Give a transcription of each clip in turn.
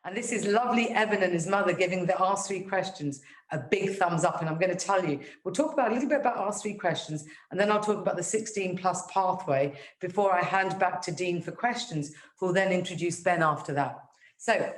And this is lovely Evan and his mother giving the Ask 3 Questions a big thumbs up. And I'm going to tell you, we'll talk about a little bit about Ask 3 Questions, and then I'll talk about the 16 plus pathway before I hand back to Dean for questions, who will then introduce Ben after that. So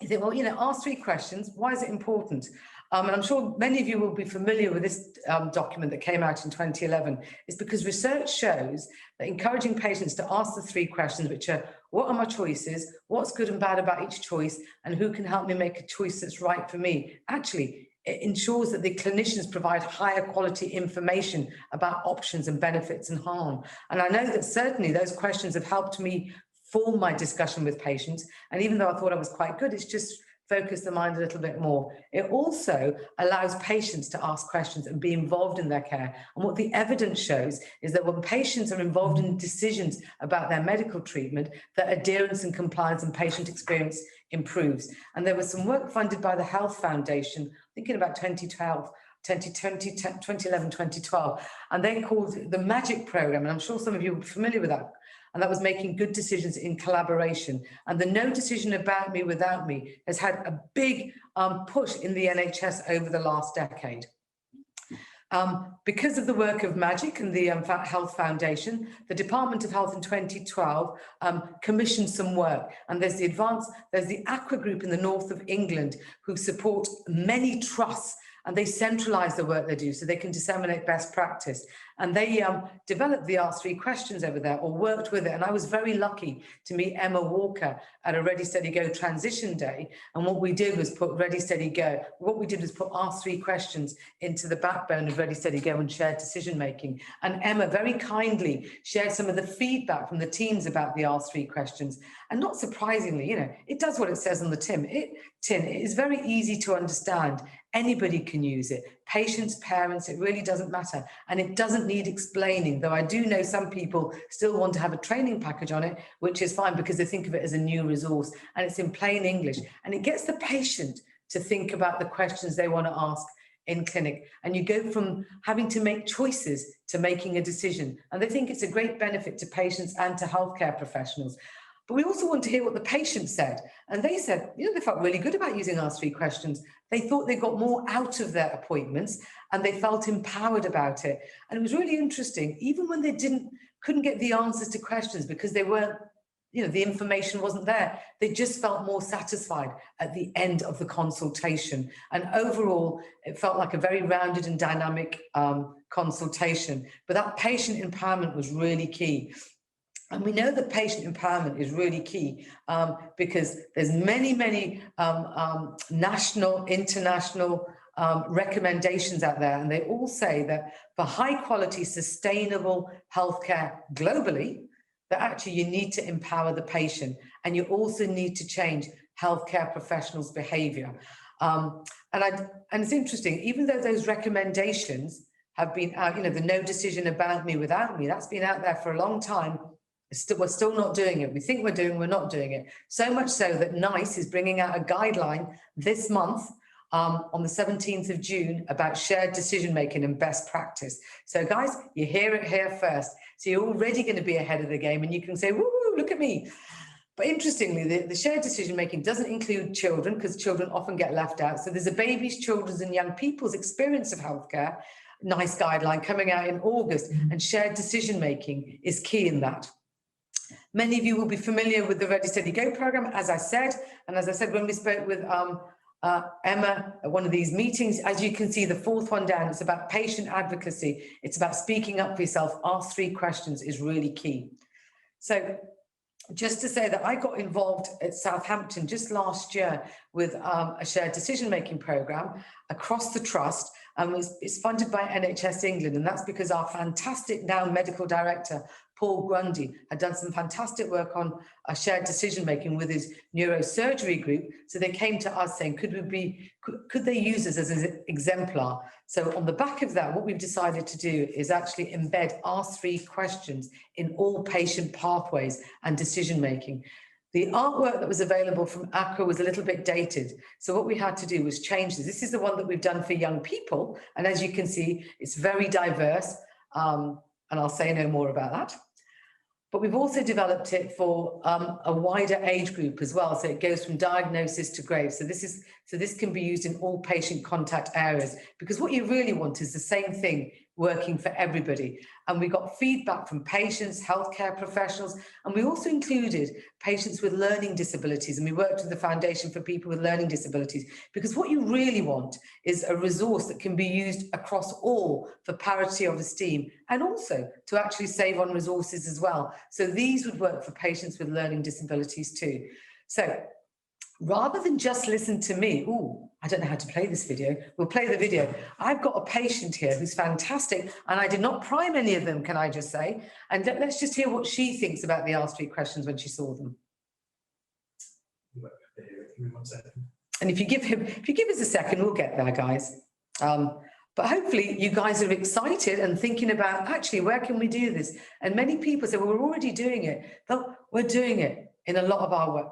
you think, well, Ask 3 Questions, why is it important? And I'm sure many of you will be familiar with this document that came out in 2011. It's because research shows that encouraging patients to ask the 3 questions, which are, what are my choices? What's good and bad about each choice? And who can help me make a choice that's right for me? Actually, it ensures that the clinicians provide higher quality information about options and benefits and harm. And I know that certainly those questions have helped me form my discussion with patients. And even though I thought I was quite good, it's just focus the mind a little bit more. It also allows patients to ask questions and be involved in their care. And what the evidence shows is that when patients are involved in decisions about their medical treatment, that adherence and compliance and patient experience improves. And there was some work funded by the Health Foundation, thinking about 2011, 2012, and they called the MAGIC program. And I'm sure some of you are familiar with that. And that was making good decisions in collaboration. And the No Decision About Me Without Me has had a big push in the NHS over the last decade. Because of the work of MAGIC and the Health Foundation, the Department of Health in 2012 commissioned some work. And there's the Aqua Group in the north of England who support many trusts, and they centralize the work they do so they can disseminate best practice. And they developed the Ask 3 Questions over there, or worked with it. And I was very lucky to meet Emma Walker at a Ready, Steady, Go transition day. And what we did was put Ready, Steady, Go. What we did was put Ask 3 Questions into the backbone of Ready, Steady, Go and shared decision making. And Emma very kindly shared some of the feedback from the teams about the Ask 3 Questions. And not surprisingly, it does what it says on the tin. It is very easy to understand. Anybody can use it. Patients, parents, it really doesn't matter. And it doesn't need explaining, though I do know some people still want to have a training package on it, which is fine because they think of it as a new resource and it's in plain English. And it gets the patient to think about the questions they want to ask in clinic. And you go from having to make choices to making a decision. And they think it's a great benefit to patients and to healthcare professionals. But we also want to hear what the patient said. And they said, they felt really good about using Ask 3 Questions. They thought they got more out of their appointments and they felt empowered about it. And it was really interesting, even when they couldn't get the answers to questions because they weren't, the information wasn't there. They just felt more satisfied at the end of the consultation. And overall, it felt like a very rounded and dynamic consultation. But that patient empowerment was really key. And we know that patient empowerment is really key because there's many national, international recommendations out there. And they all say that for high quality, sustainable healthcare globally, that actually you need to empower the patient and you also need to change healthcare professionals' behavior. And it's interesting, even though those recommendations have been out, the No Decision About Me Without Me, that's been out there for a long time. We're still not doing it. We think we're not doing it. So much so that NICE is bringing out a guideline this month on the 17th of June about shared decision-making and best practice. So guys, you hear it here first. So you're already going to be ahead of the game and you can say, woo, look at me. But interestingly, the shared decision-making doesn't include children because children often get left out. So there's a babies, children's and young people's experience of healthcare, NICE guideline coming out in August, and shared decision-making is key in that. Many of you will be familiar with the Ready, Steady, Go program, as I said. And as I said, when we spoke with Emma at one of these meetings, as you can see, the fourth one down, it's about patient advocacy. It's about speaking up for yourself. Ask 3 questions is really key. So just to say that I got involved at Southampton just last year with a shared decision-making program across the trust. It's funded by NHS England, and that's because our fantastic now medical director, Paul Grundy, had done some fantastic work on shared decision-making with his neurosurgery group. So they came to us saying, could they use us as an exemplar? So on the back of that, what we've decided to do is actually embed Ask 3 Questions in all patient pathways and decision-making. The artwork that was available from Aqua was a little bit dated. So what we had to do was change this. This is the one that we've done for young people. And as you can see, it's very diverse. And I'll say no more about that. But we've also developed it for a wider age group as well. So it goes from diagnosis to grave. So this can be used in all patient contact areas, because what you really want is the same thing working for everybody. And we got feedback from patients, healthcare professionals, and we also included patients with learning disabilities. And we worked with the Foundation for People with Learning Disabilities, because what you really want is a resource that can be used across all for parity of esteem, and also to actually save on resources as well. So these would work for patients with learning disabilities too. So rather than just listen to me, I don't know how to play this video. We'll play the video. I've got a patient here who's fantastic, and I did not prime any of them, can I just say? And let's just hear what she thinks about the Ask 3 questions when she saw them. Give me 1 second. And if you give us a second, we'll get there, guys. But hopefully you guys are excited and thinking about, actually, where can we do this? And many people say, well, we're already doing it. But we're doing it in a lot of our,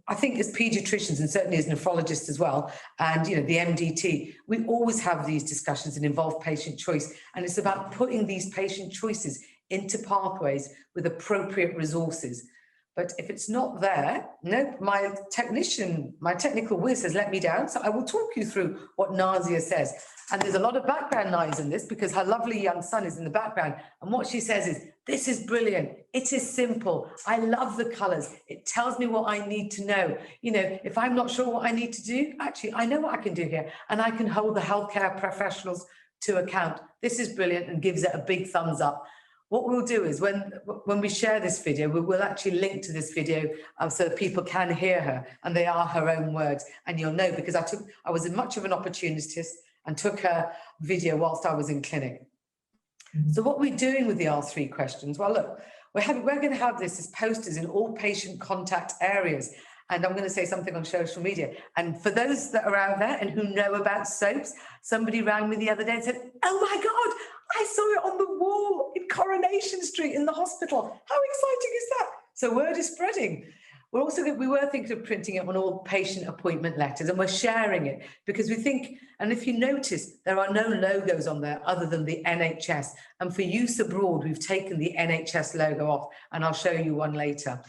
I think as pediatricians and certainly as nephrologists as well, and, the MDT, we always have these discussions and involve patient choice. And it's about putting these patient choices into pathways with appropriate resources. But if it's not there, nope, my technical whiz has let me down. So I will talk you through what Nazia says. And there's a lot of background noise in this because her lovely young son is in the background. And what she says is, this is brilliant. It is simple. I love the colors. It tells me what I need to know. If I'm not sure what I need to do, actually, I know what I can do here. And I can hold the healthcare professionals to account. This is brilliant, and gives it a big thumbs up. What we'll do is when we share this video, we'll actually link to this video so that people can hear her, and they are her own words. And you'll know, because I was much of an opportunist and took her video whilst I was in clinic. So what we're doing with the R3 questions, well, look, we're going to have this as posters in all patient contact areas. And I'm going to say something on social media. And for those that are out there and who know about soaps, somebody rang me the other day and said, oh my God, I saw it on the wall in Coronation Street in the hospital. How exciting is that? So word is spreading. We were thinking of printing it on all patient appointment letters, and we're sharing it because we think, and if you notice, there are no logos on there other than the NHS. And for use abroad, we've taken the NHS logo off, and I'll show you one later.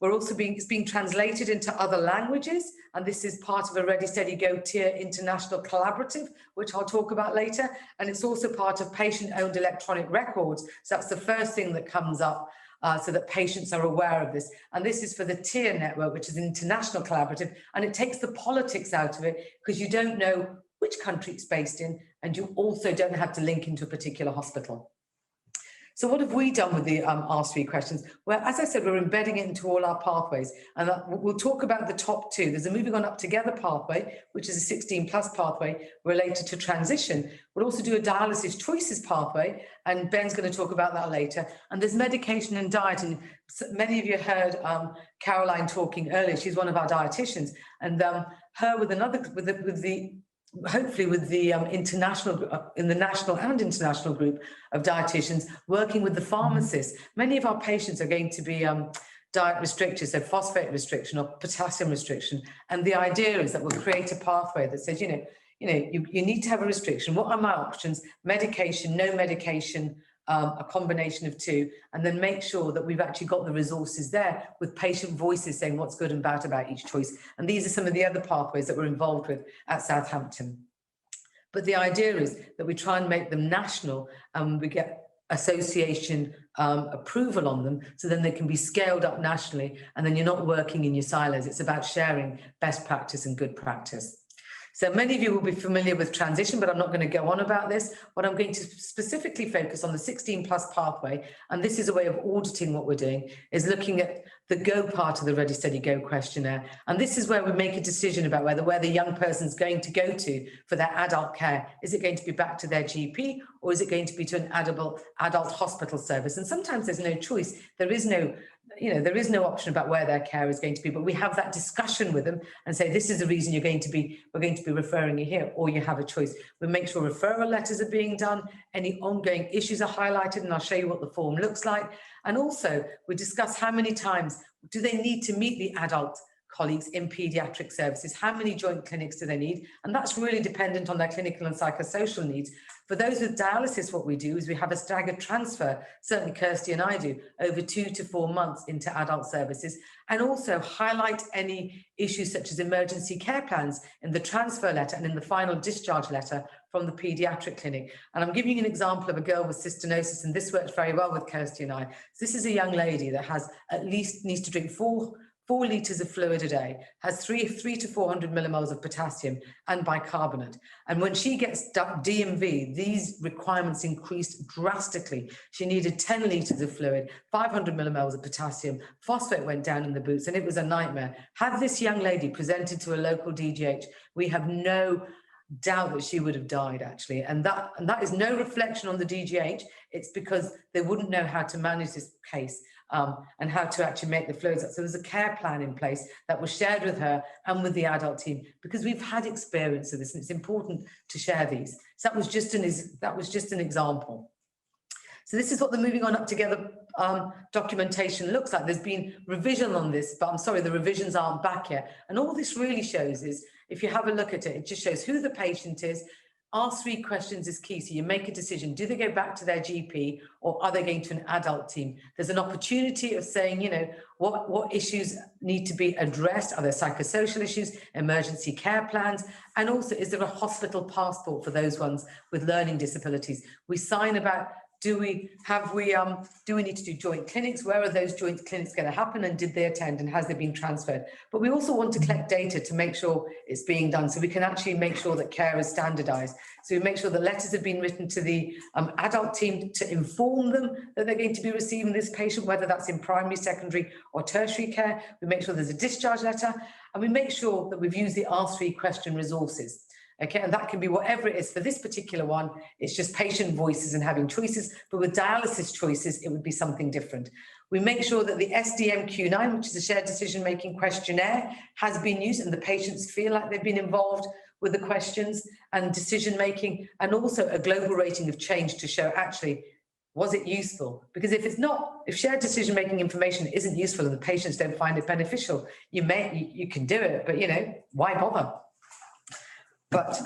It's being translated into other languages, and this is part of a Ready, Steady, Go tier international collaborative, which I'll talk about later. And it's also part of patient-owned electronic records. So that's the first thing that comes up, so that patients are aware of this. And this is for the tier network, which is an international collaborative, and it takes the politics out of it because you don't know which country it's based in, and you also don't have to link into a particular hospital. So what have we done with the Ask 3 questions? Well, as I said, we're embedding it into all our pathways, and we'll talk about the top two. There's a Moving On Up Together pathway, which is a 16+ pathway related to transition. We'll also do a dialysis choices pathway, and Ben's going to talk about that later. And there's medication and diet, and many of you heard Caroline talking earlier. She's one of our dietitians, and hopefully with the international, in the national and international group of dietitians, working with the pharmacists. Many of our patients are going to be diet restricted, so phosphate restriction or potassium restriction. And the idea is that we'll create a pathway that says, you need to have a restriction. What are my options? Medication, no medication, a combination of two, and then make sure that we've actually got the resources there with patient voices saying what's good and bad about each choice. And these are some of the other pathways that we're involved with at Southampton. But the idea is that we try and make them national, and we get association approval on them, so then they can be scaled up nationally, and then you're not working in your silos. It's about sharing best practice and good practice. So many of you will be familiar with transition, but I'm not going to go on about this. What I'm going to specifically focus on the 16+ pathway, and this is a way of auditing what we're doing, is looking at the go part of the Ready, Steady, Go questionnaire. And this is where we make a decision about where the young person's going to go to for their adult care. Is it going to be back to their GP, or is it going to be to an adult hospital service? And sometimes there's no choice. There is no option about where their care is going to be, but we have that discussion with them and say, this is the reason we're going to be referring you here, or you have a choice. We make sure referral letters are being done, any ongoing issues are highlighted, and I'll show you what the form looks like. And also we discuss how many times do they need to meet the adult colleagues in paediatric services. How many joint clinics do they need? And that's really dependent on their clinical and psychosocial needs. For those with dialysis, what we do is we have a staggered transfer, certainly Kirsty and I do, over 2 to 4 months into adult services, and also highlight any issues such as emergency care plans in the transfer letter and in the final discharge letter from the paediatric clinic. And I'm giving you an example of a girl with cystinosis, and this works very well with Kirsty and I. So this is a young lady that has needs to drink 4 litres of fluid a day, has 300 to 400 millimoles of potassium and bicarbonate. And when she gets DMV, these requirements increased drastically. She needed 10 litres of fluid, 500 millimoles of potassium, phosphate went down in the boots, and it was a nightmare. Had this young lady presented to a local DGH, we have no doubt that she would have died, actually. And that is no reflection on the DGH. It's because they wouldn't know how to manage this case and how to actually make the fluids up. So there's a care plan in place that was shared with her and with the adult team, because we've had experience of this, and it's important to share these. So that was just an example. So this is what the Moving On Up Together documentation looks like. There's been revision on this, but I'm sorry, the revisions aren't back yet. And all this really shows is, if you have a look at it, it just shows who the patient is. Ask 3 questions is key. So you make a decision. Do they go back to their GP, or are they going to an adult team? There's an opportunity of saying, you know, what issues need to be addressed? Are there psychosocial issues, emergency care plans? And also, is there a hospital passport for those ones with learning disabilities? We sign about, do we need to do joint clinics? Where are those joint clinics going to happen, and did they attend, and has they been transferred? But we also want to collect data to make sure it's being done, so we can actually make sure that care is standardized. So we make sure that letters have been written to the adult team to inform them that they're going to be receiving this patient, whether that's in primary, secondary or tertiary care. We make sure there's a discharge letter, and we make sure that we've used the R3 question resources. Okay, and that can be whatever it is. For this particular one, it's just patient voices and having choices, but with dialysis choices, it would be something different. We make sure that the SDMQ9, which is a shared decision-making questionnaire, has been used, and the patients feel like they've been involved with the questions and decision-making, and also a global rating of change to show, actually, was it useful? Because if it's not, if shared decision-making information isn't useful and the patients don't find it beneficial, you can do it, but, you know, why bother? But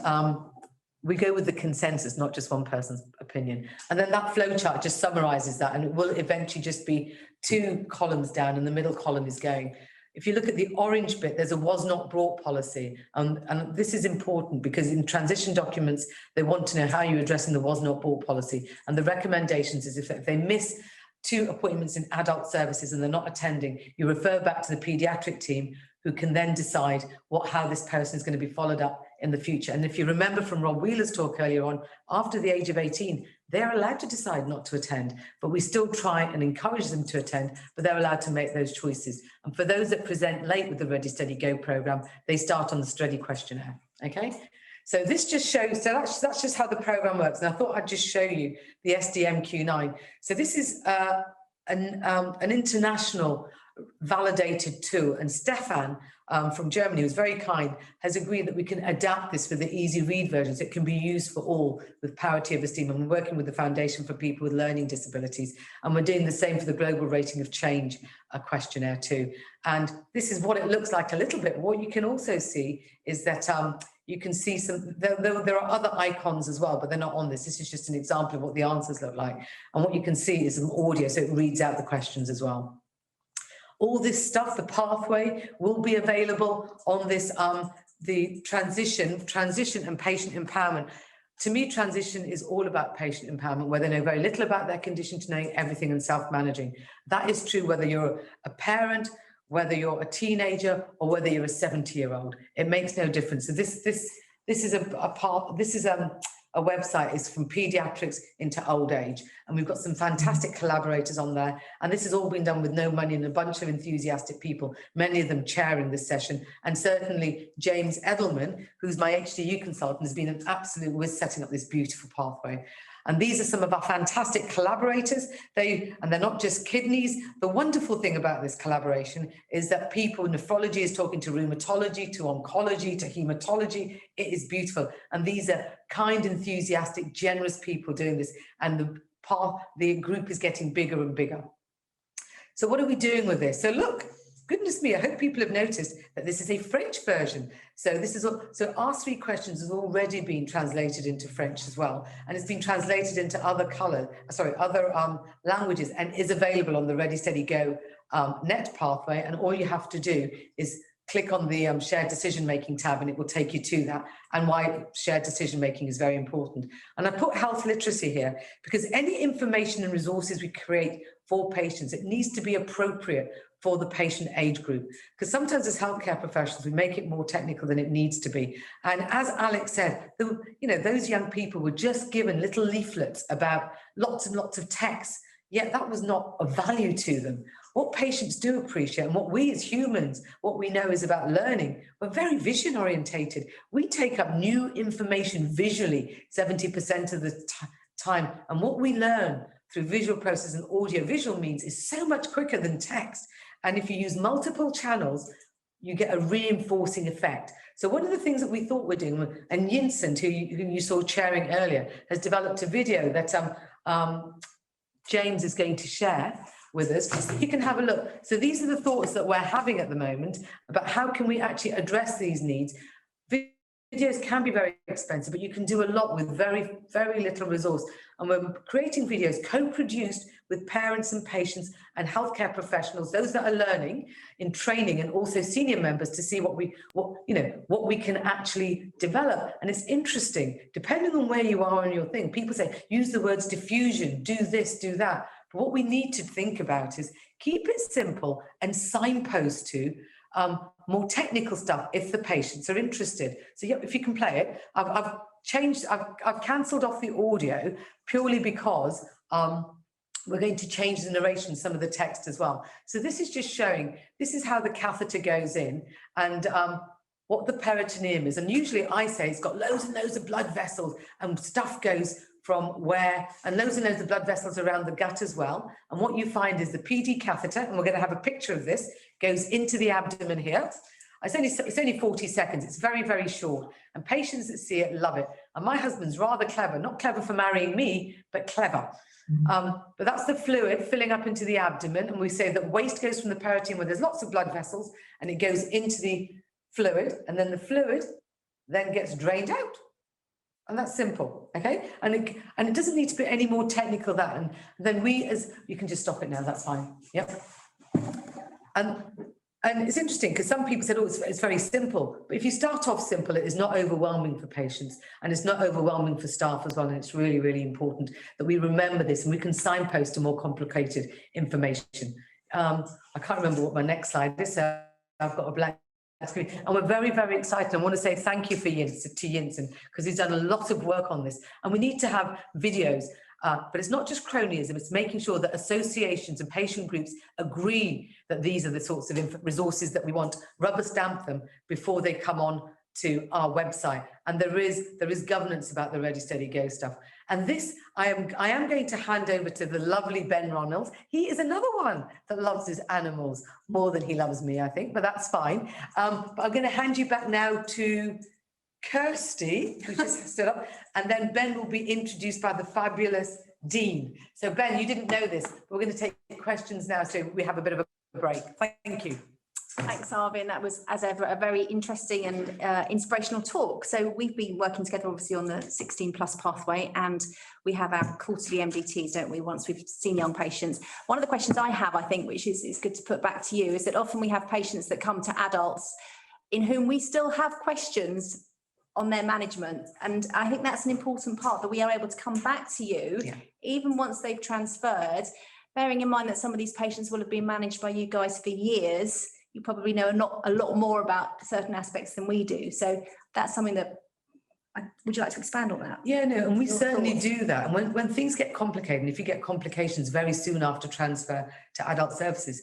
we go with the consensus, not just one person's opinion. And then that flow chart just summarises that, and it will eventually just be 2 columns down, and the middle column is going. If you look at the orange bit, there's a was not brought policy. And this is important because in transition documents, they want to know how you're addressing the was not brought policy. And the recommendations is if they miss 2 appointments in adult services and they're not attending, you refer back to the paediatric team, who can then decide how this person is going to be followed up in the future. And if you remember from Rob Wheeler's talk earlier on, after the age of 18, they're allowed to decide not to attend, but we still try and encourage them to attend, but they're allowed to make those choices. And for those that present late with the Ready Steady Go programme, they start on the Steady questionnaire, okay? So this just shows, so that's just how the programme works. And I thought I'd just show you the SDMQ9. So this is an international validated tool, and Stefan from Germany, who's very kind, has agreed that we can adapt this for the easy read versions. It can be used for all with parity of esteem, and we're working with the Foundation for People with Learning Disabilities, and we're doing the same for the Global Rating of Change questionnaire too. And this is what it looks like a little bit. What you can also see is that you can see there are other icons as well, but they're not on this. This is just an example of what the answers look like. And what you can see is some audio, so it reads out the questions as well. All this stuff, the pathway, will be available on this, the transition and patient empowerment. To me, transition is all about patient empowerment, where they know very little about their condition to knowing everything and self-managing. That is true whether you're a parent, whether you're a teenager, or whether you're a 70-year-old. It makes no difference. So this is a website is from pediatrics into old age, and we've got some fantastic collaborators on there, and this has all been done with no money and a bunch of enthusiastic people, many of them chairing this session, and certainly James Edelman, who's my HDU consultant, has been an absolute whiz setting up this beautiful pathway. And these are some of our fantastic collaborators. They're not just kidneys. The wonderful thing about this collaboration is that nephrology is talking to rheumatology, to oncology, to hematology. It is beautiful. And these are kind, enthusiastic, generous people doing this. And the group is getting bigger and bigger. So what are we doing with this? So look, goodness me, I hope people have noticed that this is a French version. So this is so our 3 questions has already been translated into French as well, and it's been translated into other languages, and is available on the Ready Steady Go net pathway. And all you have to do is click on the shared decision making tab, and it will take you to that, and why shared decision making is very important. And I put health literacy here because any information and resources we create for patients, it needs to be appropriate for the patient age group, because sometimes as healthcare professionals we make it more technical than it needs to be. And as Alex said, those young people were just given little leaflets about lots and lots of texts, yet that was not of value to them. What patients do appreciate, and what we as humans, what we know is about learning, we're very vision orientated. We take up new information visually 70% of the time, and what we learn through visual process and audio visual means is so much quicker than text. And if you use multiple channels, you get a reinforcing effect. So one of the things that we thought we're doing, and Yinsent, who you saw chairing earlier, has developed a video that James is going to share with us, so you can have a look. So these are the thoughts that we're having at the moment about how can we actually address these needs. Videos can be very expensive, but you can do a lot with very, very little resource. And we're creating videos co-produced with parents and patients and healthcare professionals, those that are learning in training, and also senior members, to see what we can actually develop. And it's interesting, depending on where you are on your thing. People say, use the words diffusion, do this, do that. But what we need to think about is keep it simple and signpost to more technical stuff if the patients are interested. So yeah, if you can play it, I've cancelled off the audio purely because we're going to change the narration, some of the text as well. So this is just showing, this is how the catheter goes in, and what the peritoneum is. And usually I say it's got loads and loads of blood vessels, and stuff goes from where, and loads and loads of blood vessels around the gut as well. And what you find is the PD catheter, and we're going to have a picture of this, goes into the abdomen here. It's only 40 seconds. It's very, very short. And patients that see it love it. And my husband's rather clever, not clever for marrying me, but clever. But that's the fluid filling up into the abdomen. And we say that waste goes from the peritoneum where there's lots of blood vessels, and it goes into the fluid. And then the fluid then gets drained out. And that's simple, okay? And it doesn't need to be any more technical than that. And then you can just stop it now, that's fine. Yep. And it's interesting because some people said, oh, it's very simple. But if you start off simple, it is not overwhelming for patients, and it's not overwhelming for staff as well. And it's really, really important that we remember this, and we can signpost to more complicated information. I can't remember what my next slide is, so I've got a blank screen. And we're very, very excited. I want to say thank you to Jensen, because he's done a lot of work on this. And we need to have videos. But it's not just cronyism, it's making sure that associations and patient groups agree that these are the sorts of resources that we want, rubber stamp them before they come on to our website. And there is governance about the Ready Steady Go stuff. And this, I am going to hand over to the lovely Ben Ronalds. He is another one that loves his animals more than he loves me, I think, but that's fine. But I'm going to hand you back now to Kirsty, who just stood up, and then Ben will be introduced by the fabulous Dean. So Ben, you didn't know this, but we're going to take questions now, so we have a bit of a break. Thank you. Thanks, Arvin. That was, as ever, a very interesting and inspirational talk. So we've been working together, obviously, on the 16+ pathway, and we have our quarterly MDTs, don't we, once we've seen young patients. One of the questions I have, I think, which is good to put back to you, is that often we have patients that come to adults in whom we still have questions on their management. And I think that's an important part, that we are able to come back to you, even once they've transferred, bearing in mind that some of these patients will have been managed by you guys for years. You probably know a lot more about certain aspects than we do. So that's something that, would you like to expand on that? Yeah, no, and we certainly do that. And when things get complicated, and if you get complications very soon after transfer to adult services,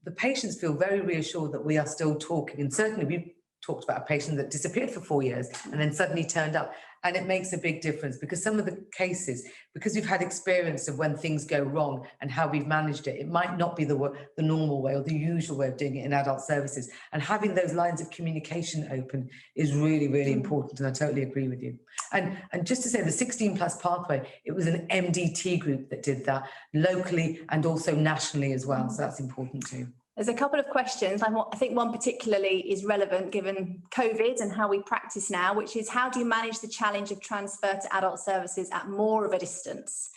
the patients feel very reassured that we are still talking. And certainly we've talked about a patient that disappeared for 4 years and then suddenly turned up. And it makes a big difference, because some of the cases, because we've had experience of when things go wrong and how we've managed it, it might not be the normal way or the usual way of doing it in adult services. And having those lines of communication open is really, really important. And I totally agree with you. And just to say, the 16+ pathway, it was an MDT group that did that locally and also nationally as well. So that's important too. There's a couple of questions. I think one particularly is relevant given COVID and how we practice now, which is how do you manage the challenge of transfer to adult services at more of a distance?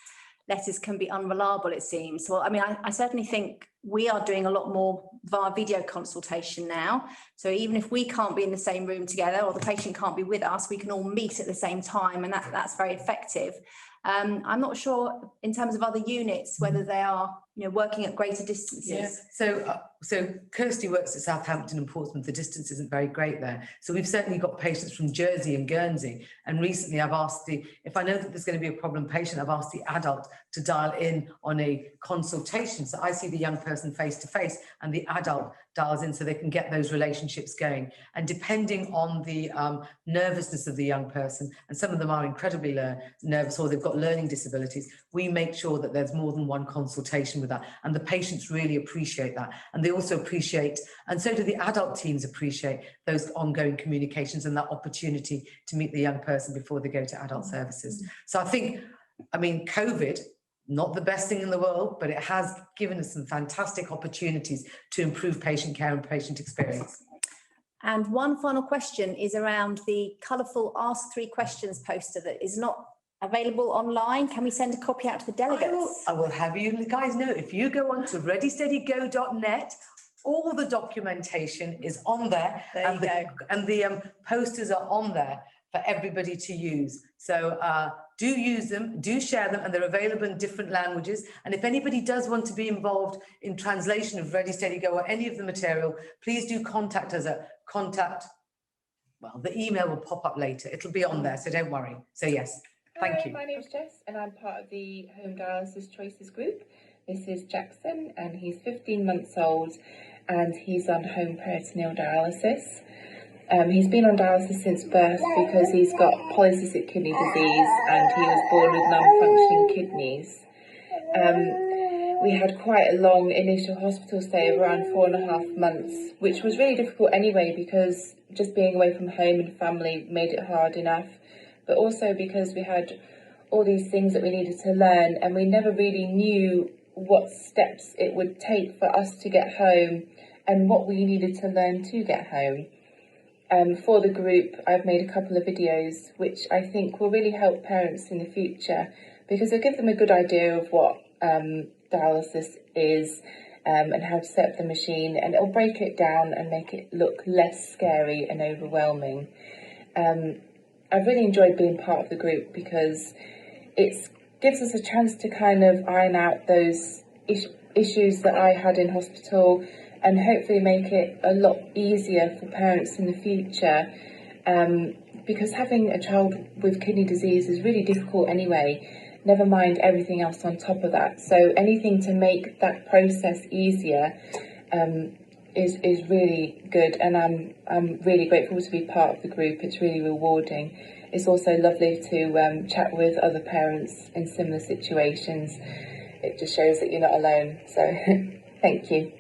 Letters can be unreliable, it seems. Well, I mean, I certainly think we are doing a lot more via video consultation now. So even if we can't be in the same room together or the patient can't be with us, we can all meet at the same time, and that's very effective. I'm not sure in terms of other units whether they are, working at greater distances. Yeah. So Kirsty works at Southampton and Portsmouth. The distance isn't very great there. So we've certainly got patients from Jersey and Guernsey. And recently I've asked if I know that there's going to be a problem patient, I've asked the adult to dial in on a consultation. So I see the young person face to face and the adult dials in so they can get those relationships going. And depending on the nervousness of the young person, and some of them are incredibly nervous or they've got learning disabilities, we make sure that there's more than one consultation with that. And the patients really appreciate that. And they also appreciate, and so do the adult teams appreciate, those ongoing communications and that opportunity to meet the young person before they go to adult services. So I mean, COVID, not the best thing in the world, but it has given us some fantastic opportunities to improve patient care and patient experience. And one final question is around the colourful Ask 3 Questions poster that is not available online. Can we send a copy out to the delegates? I will have you guys know, if you go on to readysteadygo.net, all the documentation is on there. There you go. And the posters are on there for everybody to use. So do use them, do share them, and they're available in different languages. And if anybody does want to be involved in translation of Ready, Steady, Go or any of the material, please do contact us at the email will pop up later. It'll be on there, so don't worry. So yes, thank you. My name's Jess and I'm part of the Home Dialysis Choices group. This is Jackson and he's 15 months old and he's on home peritoneal dialysis. He's been on dialysis since birth because he's got polycystic kidney disease and he was born with non-functioning kidneys. We had quite a long initial hospital stay of around 4.5 months, which was really difficult anyway because just being away from home and family made it hard enough, but also because we had all these things that we needed to learn and we never really knew what steps it would take for us to get home and what we needed to learn to get home. For the group, I've made a couple of videos which I think will really help parents in the future because they'll give them a good idea of what dialysis is and how to set up the machine, and it'll break it down and make it look less scary and overwhelming. I've really enjoyed being part of the group because it gives us a chance to kind of iron out those issues that I had in hospital and hopefully make it a lot easier for parents in the future, because having a child with kidney disease is really difficult anyway, never mind everything else on top of that. So anything to make that process easier is really good, and I'm really grateful to be part of the group. It's really rewarding. It's also lovely to chat with other parents in similar situations. It just shows that you're not alone. So thank you.